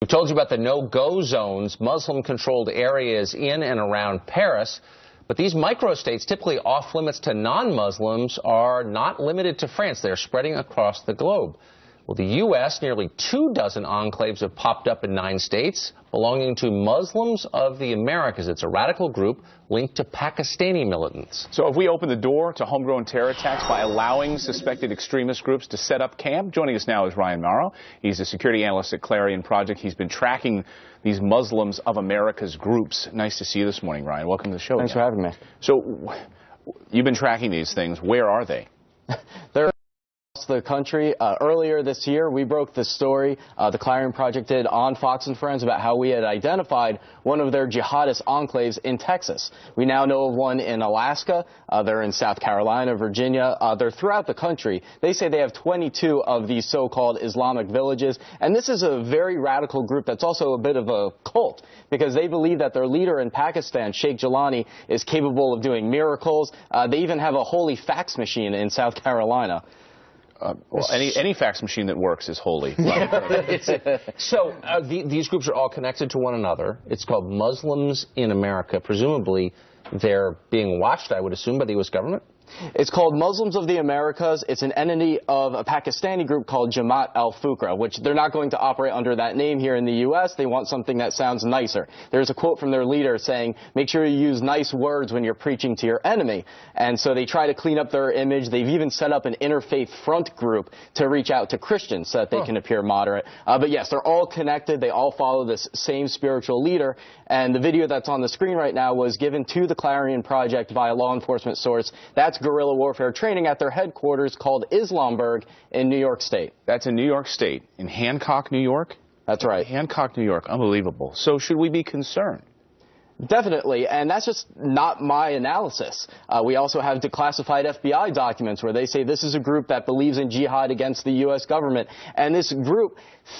We've told you about the no-go zones, Muslim-controlled areas in and around Paris. But these microstates, typically off-limits to non-Muslims, are not limited to France. They're spreading across the globe. Well, the U.S., nearly 24 enclaves have popped up in 9 states belonging to Muslims of the Americas. It's a radical group linked to Pakistani militants. So have we opened the door to homegrown terror attacks by allowing suspected extremist groups to set up camp? Joining us now is Mauro. He's a security analyst at Clarion Project. He's been tracking these Muslims of America's groups. Nice to see you this morning, Ryan. Welcome to the show. Thanks for having me. So you've been tracking these things. Where are they? They're across the country. Earlier this year, we broke the story the Clarion Project did on Fox and Friends about how we had identified one of their jihadist enclaves in Texas. We now know of one in Alaska. They're in South Carolina, Virginia. They're throughout the country. They say they have 22 of these so-called Islamic villages. And this is a very radical group that's also a bit of a cult because they believe that their leader in Pakistan, Sheikh Jilani, is capable of doing miracles. They even have a holy fax machine in South Carolina. Well, any fax machine that works is holy. So these groups are all connected to one another. It's called Muslims in America. Presumably, they're being watched, I would assume, by the U.S. government? It's called Muslims of the Americas. It's an entity of a Pakistani group called Jamaat ul-Fuqra, which they're not going to operate under that name here in the U.S. They want something that sounds nicer. There's a quote from their leader saying, make sure you use nice words when you're preaching to your enemy. And so they try to clean up their image. They've even set up an interfaith front group to reach out to Christians so that they can appear moderate. But yes, they're all connected. They all follow this same spiritual leader. And the video that's on the screen right now was given to the Clarion Project by a law enforcement source. That's guerrilla warfare training at their headquarters called Islamburg in New York State. That's in New York State, in Hancock, New York? That's right. Hancock, New York. Unbelievable. So should we be concerned? Definitely, and that's just not my analysis. We also have declassified FBI documents where they say this is a group that believes in jihad against the U.S. government, and this group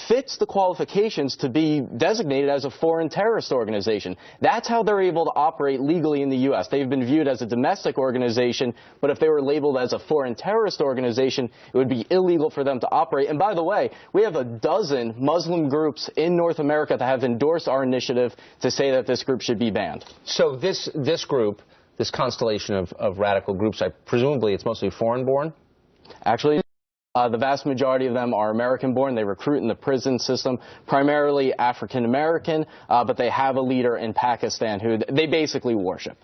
fits the qualifications to be designated as a foreign terrorist organization. That's how they're able to operate legally in the U.S. They've been viewed as a domestic organization, but if they were labeled as a foreign terrorist organization, it would be illegal for them to operate. And by the way, we have a dozen Muslim groups in North America that have endorsed our initiative to say that this group should be banned. So this group, this constellation of radical groups, presumably it's mostly foreign-born? Actually, the vast majority of them are American-born. They recruit in the prison system, primarily African-American, but they have a leader in Pakistan who they basically worship.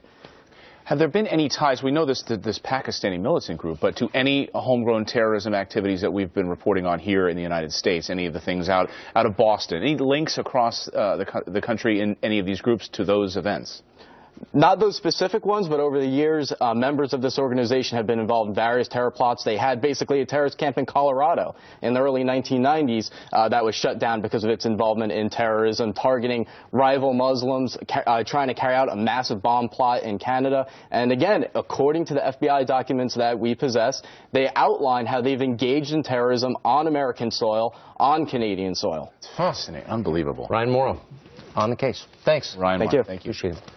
Have there been any ties, we know this Pakistani militant group, but to any homegrown terrorism activities that we've been reporting on here in the United States, any of the things out of Boston, any links across the country in any of these groups to those events? Not those specific ones, but over the years, members of this organization have been involved in various terror plots. They had basically a terrorist camp in Colorado in the early 1990s that was shut down because of its involvement in terrorism, targeting rival Muslims, trying to carry out a massive bomb plot in Canada. And again, according to the FBI documents that we possess, they outline how they've engaged in terrorism on American soil, on Canadian soil. It's fascinating. Unbelievable. Ryan Mauro, on the case. Thanks. Ryan, Thank you. Thank you. Appreciate it.